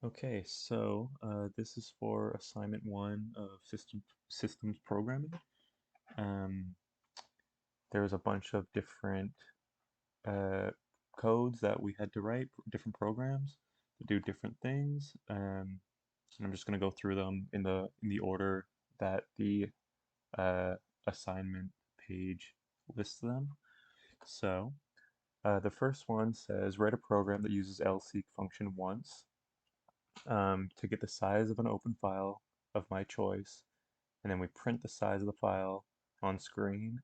Okay, so this is for assignment one of systems programming. Um, there's a bunch of different uh, codes that we had to write, different programs to do different things. And I'm just going to go through them in the order that the uh, assignment page lists them. So the first one says write a program that uses lseek function once to get the size of an open file of my choice, and then we print the size of the file on screen.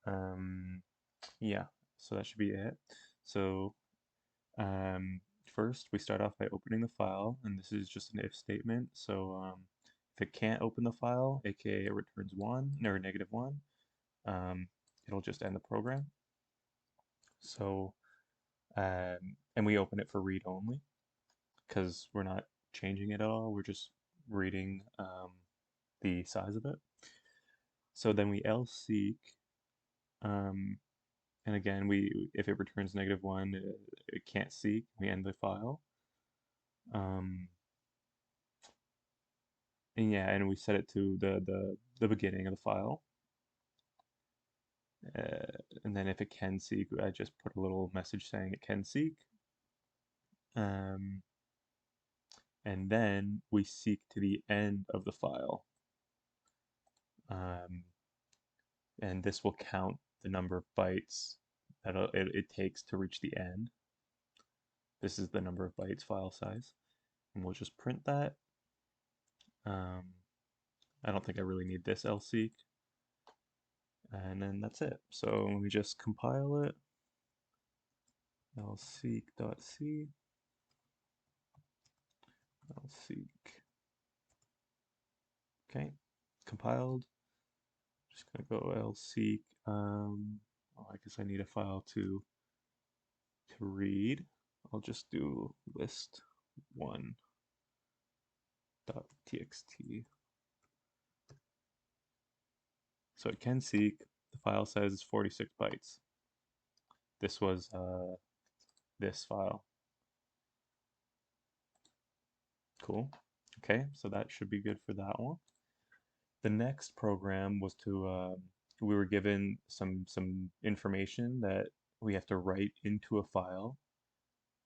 Um, yeah, so that should be it. So first we start off by opening the file, and this is just an if statement. So if it can't open the file, aka it returns 1 or -1, um, it'll just end the program. So and we open it for read only because we're not changing it at all. We're just reading the size of it. So then we else seek, um, and again, if it returns -1, it can't seek. We end the file. Um, and yeah, and we set it to the beginning of the file. And then if it can seek, I just put a little message saying it can seek. Um, and then we seek to the end of the file. Um, and this will count the number of bytes that it takes to reach the end. This is the number of bytes file size. And we'll just print that. I don't think I really need this lseek. And then that's it. So we just compile it. lseek.c, lseek. Okay, compiled. Just gonna go lseek. Oh, I guess I need a file to read. I'll just do list1.txt. So it can seek. The file size is 46 bytes. This was this file. Cool. Okay, so that should be good for that one. The next program was to we were given some information that we have to write into a file,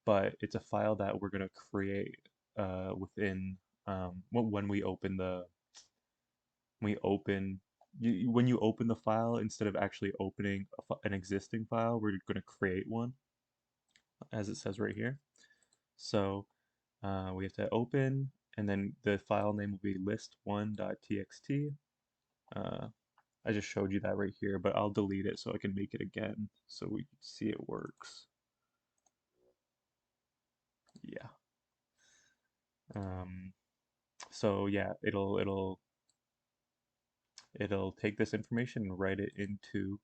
but it's a file that we're going to create within when we open when you open the file, instead of actually opening an existing file, we're going to create one, as it says right here. So we have to open, and then the file name will be list1.txt. I just showed you that right here, but I'll delete it so I can make it again so we can see it works. Yeah. Um, so yeah, it'll take this information and write it into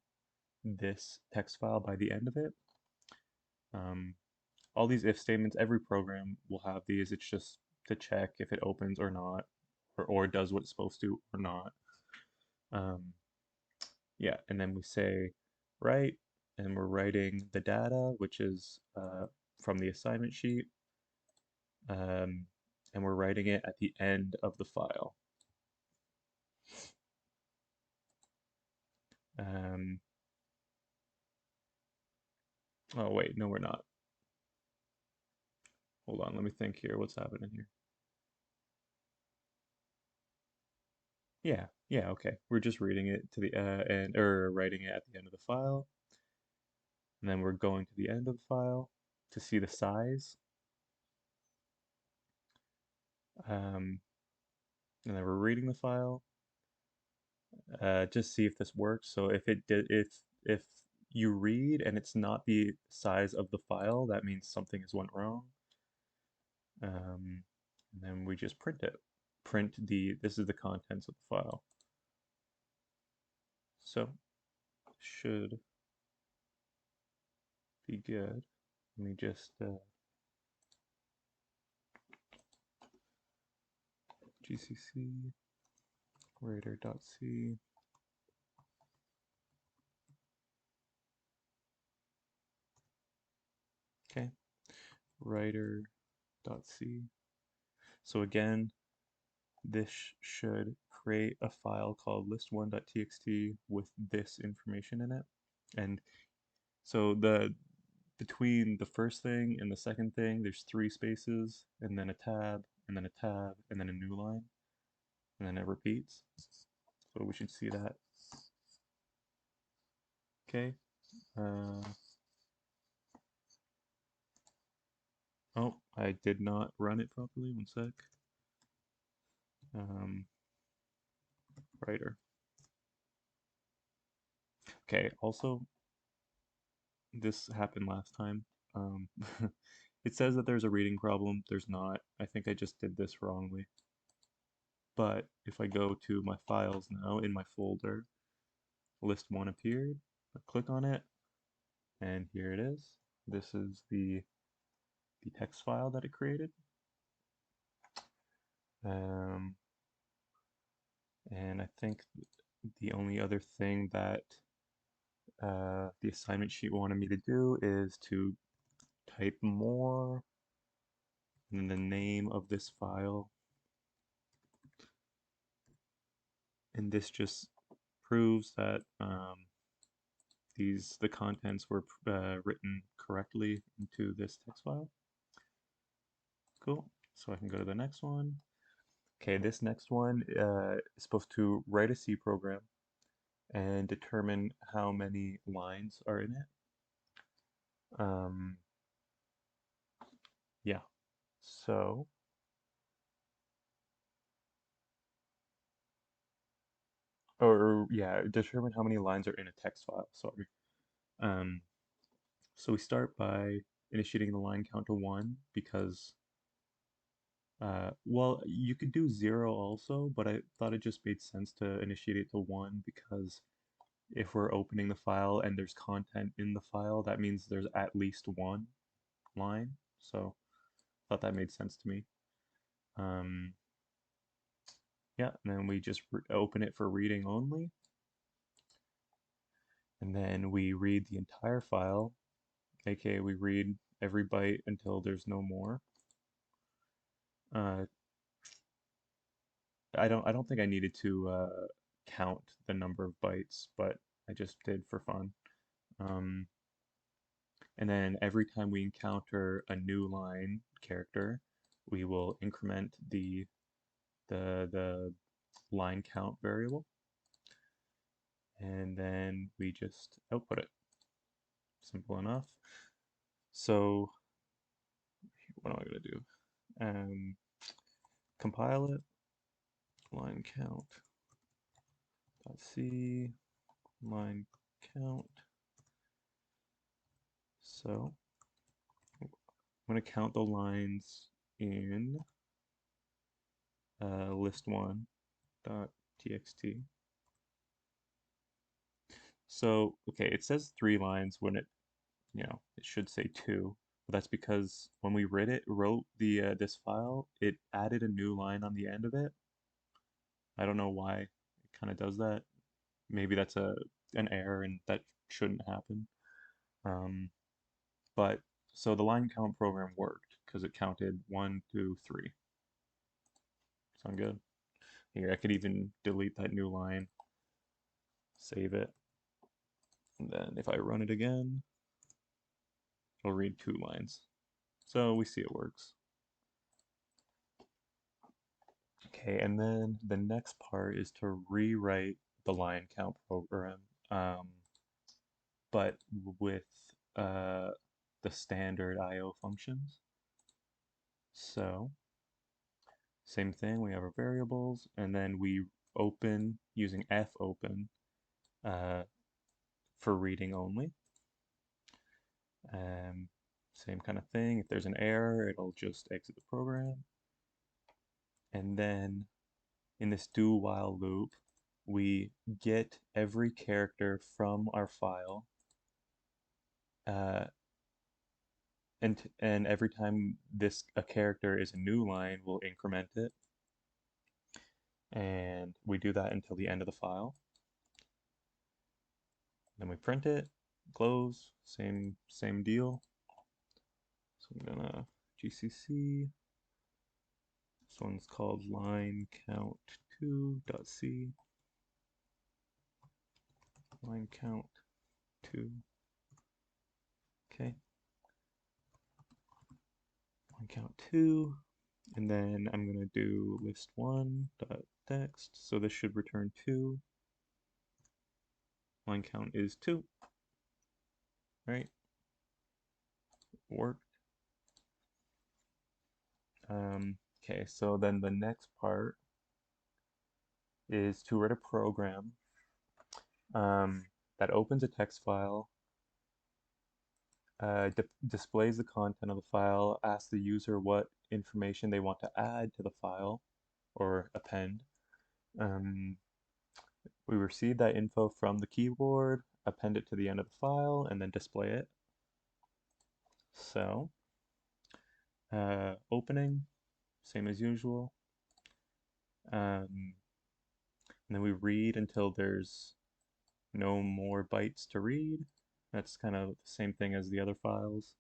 this text file by the end of it. All these if statements, every program will have these. It's just to check if it opens or not, or does what it's supposed to or not. Um, yeah, and then we say write, and we're writing the data, which is from the assignment sheet, and we're writing it at the end of the file. Um, oh wait, no we're not. Hold on, let me think here. What's happening here? Yeah, okay. We're just reading it to the end, or writing it at the end of the file, and then we're going to the end of the file to see the size. Um, and then we're reading the file, just see if this works. So if you read and it's not the size of the file, that means something has went wrong. And then we just print it. This is the contents of the file. So should be good. Let me just gcc writer.c. Okay, writer .c. So again, this should create a file called list1.txt with this information in it. And so between the first thing and the second thing, there's 3 spaces, and then a tab, and then a tab, and then a new line, and then it repeats. So we should see that. Okay. Oh, I did not run it properly. One sec. Writer. Okay, also, this happened last time. Um, it says that there's a reading problem. There's not. I think I just did this wrongly. But if I go to my files now in my folder, list 1 appeared. I click on it, and here it is. This is the text file that it created. And I think the only other thing that the assignment sheet wanted me to do is to type more and then the name of this file. And this just proves that the contents were written correctly into this text file. Cool. So I can go to the next one. Okay, this next one is supposed to write a C program and determine how many lines are in it. Yeah. So or yeah, determine how many lines are in a text file. Sorry. Um, so we start by initiating the line count to 1 because well, you could do 0 also, but I thought it just made sense to initiate it to 1 because if we're opening the file and there's content in the file, that means there's at least 1 line. So I thought that made sense to me. Um, yeah, and then we just open it for reading only. And then we read the entire file, aka we read every byte until there's no more. Uh, I don't think I needed to count the number of bytes, but I just did for fun. Um, and then every time we encounter a new line character, we will increment the line count variable, and then we just output it. Simple enough. So what am I gonna do? Compile it. Line count. .c line count. So I'm going to count the lines in list1.txt. So, okay, it says 3 lines when it should say 2. But that's because when we wrote the this file, it added a new line on the end of it. I don't know why it kind of does that. Maybe that's an error and that shouldn't happen. But so the line count program worked because it counted 1, 2, 3. Sound good? Here, I could even delete that new line, save it, and then if I run it again, it'll read 2 lines. So we see it works. Okay, and then the next part is to rewrite the line count program, but with the standard IO functions. So same thing, we have our variables, and then we open using fopen for reading only. Same kind of thing. If there's an error, it'll just exit the program. And then in this do while loop, we get every character from our file, and every time a character is a new line, we'll increment it. And we do that until the end of the file. Then we print it, close, same deal. So I'm gonna GCC. This one's called line count2.c. Line count2. Okay. Line count2. And then I'm going to do list1.text. So this should return 2. Line count is 2. Right? Worked. Okay, so then the next part is to write a program that opens a text file, displays the content of the file, asks the user what information they want to add to the file or append. We receive that info from the keyboard, append it to the end of the file, and then display it. So, opening, same as usual. And then we read until there's no more bytes to read. That's kind of the same thing as the other files.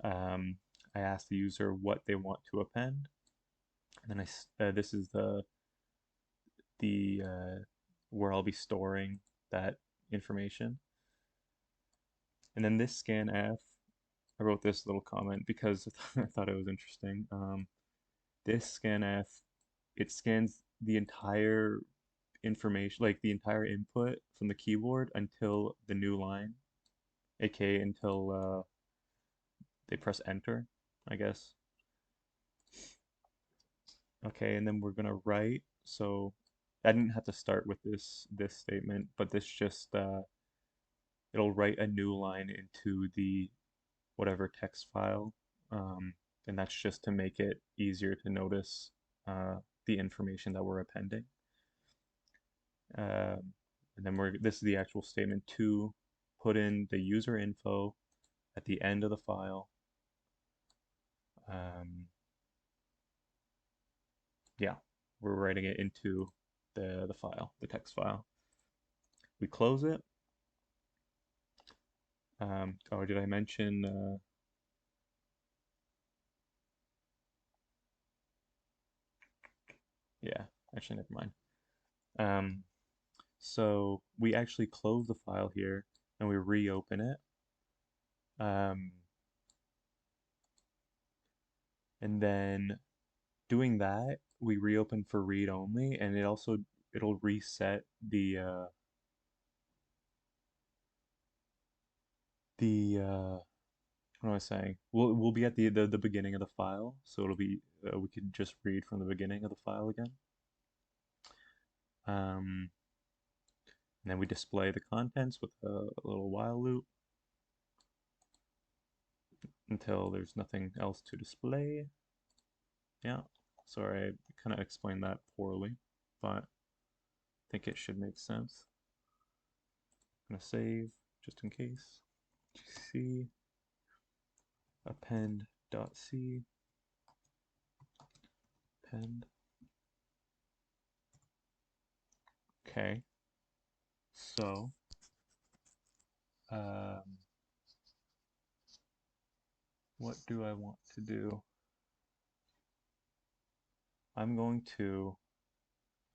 I ask the user what they want to append, and then this is the where I'll be storing that information. And then this scanf, I wrote this little comment because I thought it was interesting. This scanf, it scans the entire information, like the entire input from the keyboard until the new line, aka until they press enter, I guess. Okay, and then we're gonna write. So I didn't have to start with this statement, but this just it'll write a new line into the whatever text file, and that's just to make it easier to notice the information that we're appending. And then this is the actual statement to put in the user info at the end of the file. Yeah, we're writing it into the file, the text file. We close it. Oh, did I mention? Yeah, actually, never mind. So we actually close the file here and we reopen it. And then doing that, we reopen for read only, and it'll reset what am I saying? We'll be at the beginning of the file, so it'll be we could just read from the beginning of the file again. And then we display the contents with a little while loop until there's nothing else to display. Yeah, sorry, I kind of explained that poorly, but I think it should make sense. I'm gonna save just in case. GC append.c append. Okay, so what do I want to do? I'm going to,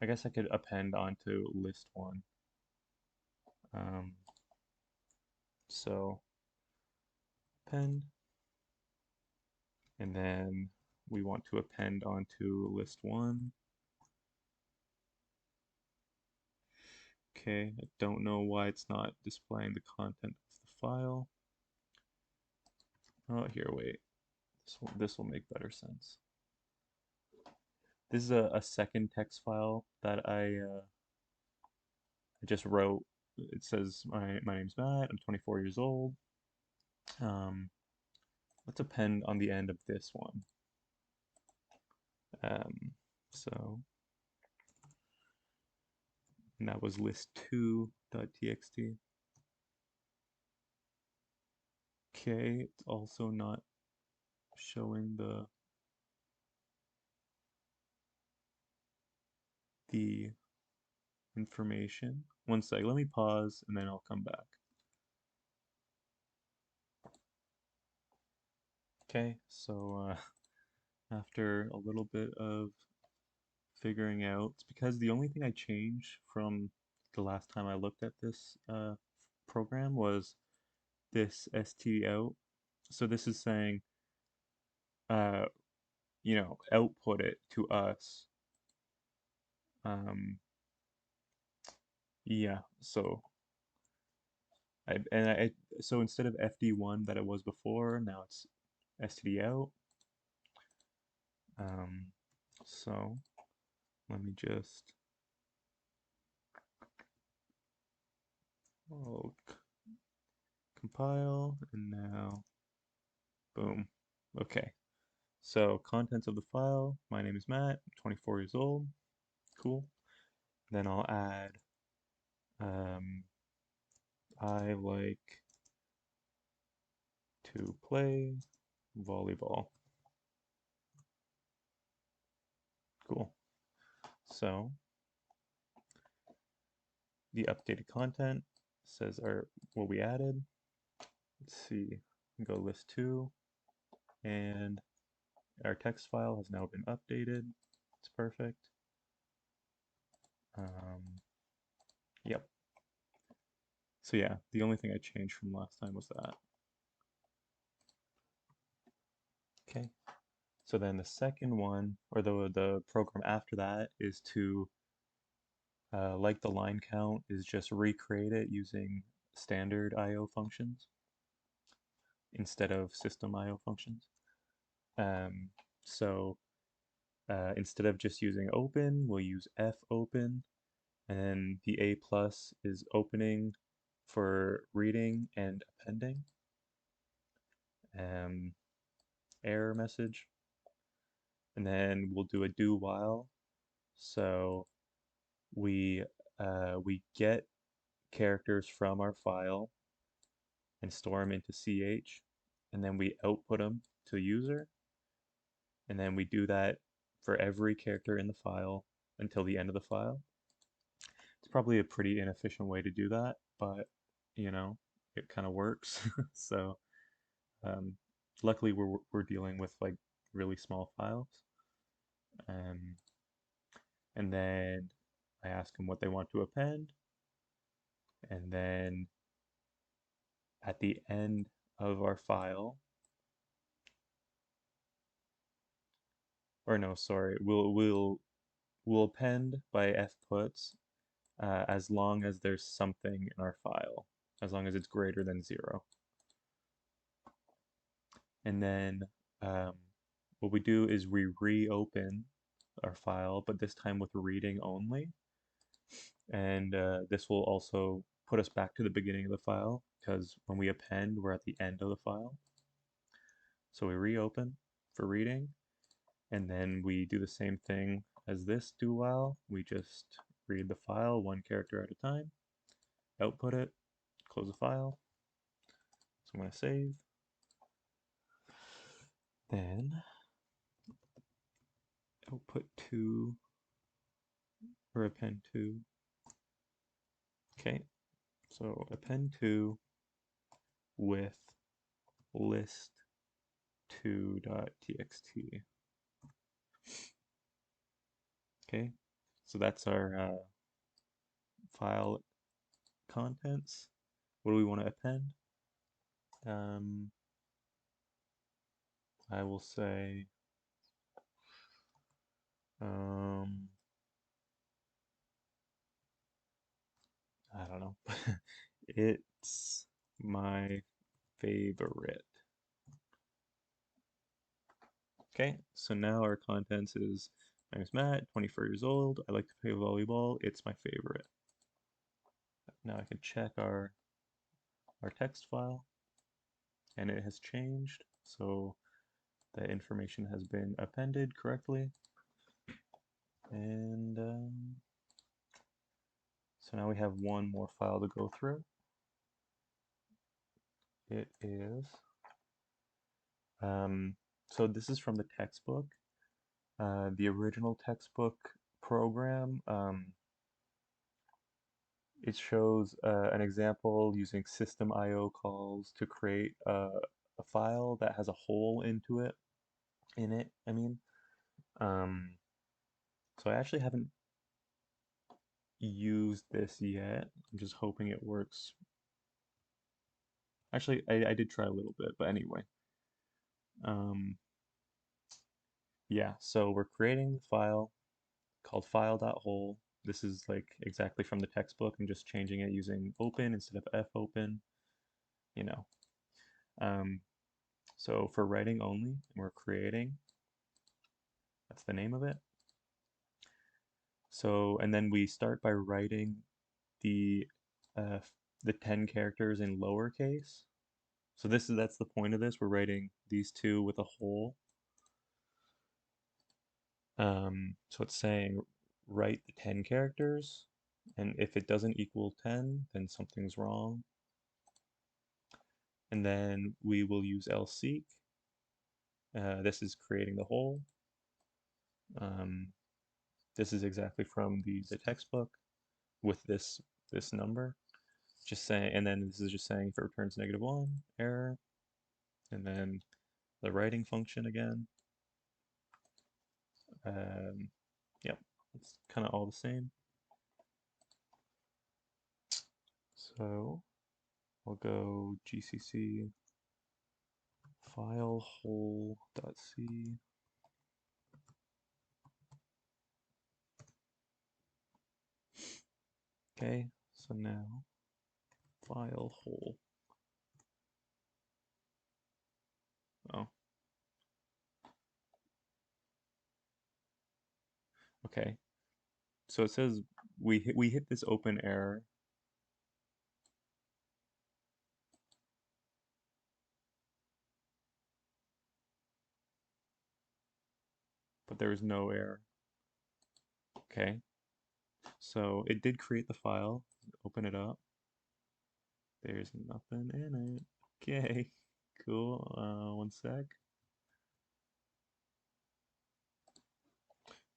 I guess I could append onto list1. So append, and then we want to append onto list1. Okay, I don't know why it's not displaying the content of the file. Oh, here, wait. This will make better sense. This is a second text file that I just wrote. It says my name's Matt. I'm 24 years old. Let's append on the end of this one. So and that was list2.txt. Okay, it's also not showing the information. One sec, let me pause and then I'll come back. Okay, so after a little bit of figuring out, it's because the only thing I changed from the last time I looked at this program was this st out. So this is saying, uh, output it to us. Um, yeah, so I and I so instead of fd1 that it was before, now it's std out. Um, so let me just oh, compile, and now boom. Okay. So contents of the file, my name is Matt, I'm 24 years old. Cool. Then I'll add um, I like to play volleyball. Cool. So the updated content says our what we added. Let's see. Go list 2, and our text file has now been updated. It's perfect. Yep. So yeah, the only thing I changed from last time was that. Okay. So then the second one, or the program after that, is to, like the line count, is just recreate it using standard I/O functions instead of system I/O functions. Um, so instead of just using open, we'll use fopen, and the A plus is opening for reading and appending. Error message, and then we'll do a do while. So we get characters from our file and store them into ch, and then we output them to user, and then we do that for every character in the file until the end of the file. It's probably a pretty inefficient way to do that, but you know, it kind of works. So um, luckily we're dealing with like really small files. Um, and then I ask them what they want to append, and then at the end of our file, or no, sorry, we'll append by fputs as long as there's something in our file, as long as it's greater than 0. And then um, what we do is we reopen our file, but this time with reading only. And this will also put us back to the beginning of the file, because when we append, we're at the end of the file. So we reopen for reading, and then we do the same thing as this do while. We just read the file one character at a time, output it, close the file. So I'm going to save. Then output 2 or append 2. Okay, so append 2 with list2.txt. Okay, so that's our file contents. What do we want to append? I will say I don't know. It's my favorite. Okay, so now our contents is my name is Matt, 24 years old. I like to play volleyball. It's my favorite. Now I can check our text file, and it has changed. So the information has been appended correctly. And so now we have one more file to go through. It is, so this is from the textbook. The original textbook program, it shows an example using system I/O calls to create a file that has a hole in it, I mean. Um, so I actually haven't used this yet. I'm just hoping it works. Actually, I did try a little bit, but anyway. Um, yeah, so we're creating a file called file.hole. This is like exactly from the textbook. I'm just changing it using open instead of fopen, you know. Um, so for writing only, we're creating, that's the name of it. So, and then we start by writing the uh, the 10 characters in lowercase. So that's the point of this. We're writing these two with a hole. So it's saying write the 10 characters, and if it doesn't equal 10, then something's wrong. And then we will use else seek. This is creating the hole. Um, this is exactly from the textbook with this number. Just saying, and then this is just saying if it returns -1, error, and then the writing function again. Yep, it's kind of all the same. So we'll go gcc file hole.c. Okay, so now file hole. Oh, okay. So it says we hit this open error. But there is no error. Okay, so it did create the file. Open it up. There's nothing in it. Okay, cool. One sec.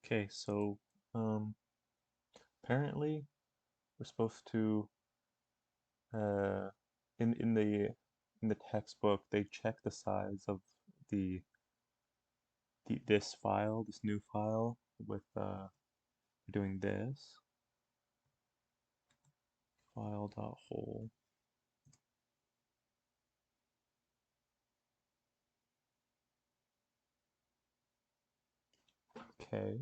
Okay, so apparently we're supposed to uh, in the textbook they check the size of the, this file, this new file with doing this file.hole. Okay.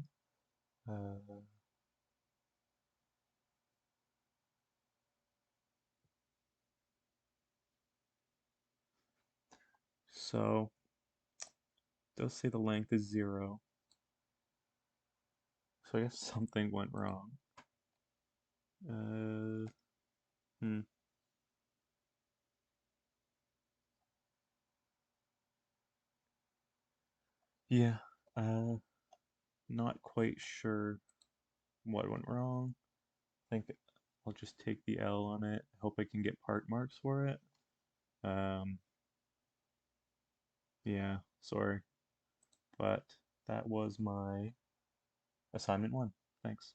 So it does say the length is 0. So I guess something went wrong. Uh, hmm. Yeah. Not quite sure what went wrong. I think I'll just take the L on it. I hope I can get part marks for it. Um, yeah, sorry. But that was my assignment 1. Thanks.